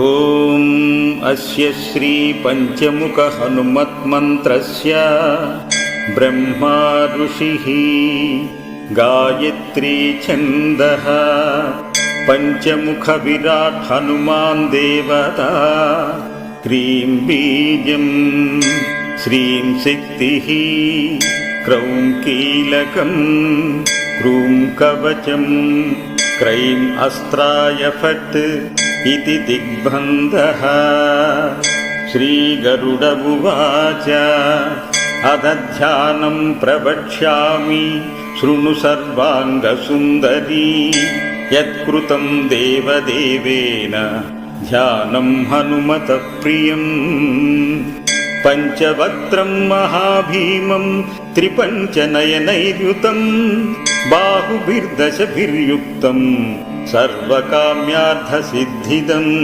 ఓం అస్య శ్రీ పంచముఖ హనుమత్మంత్రస్య బ్రహ్మా ఋషిః గాయత్రీ ఛందః పంచముఖ విరాట్ హనుమాన్ దేవతా క్రీం బీజం శ్రీం శక్తిః క్రౌం కీలకం క్రూం కవచం క్రైం అస్త్రాయ ఫట్ इति दिग्बन्धः। श्रीगरुड उवाच अथ ध्यानं प्रवक्ष्यामि शृणु सर्वाङ्गसुन्दरी यत्कृतं देवदेवेन ध्यानं हनुमतः प्रियम् पंचवक्त्रं महाभीमं त्रिपञ्चनयनैर्युतं बाहुभिर्दशभिर्युक्तं सर्वकाम्यार्थसिद्धिदम्।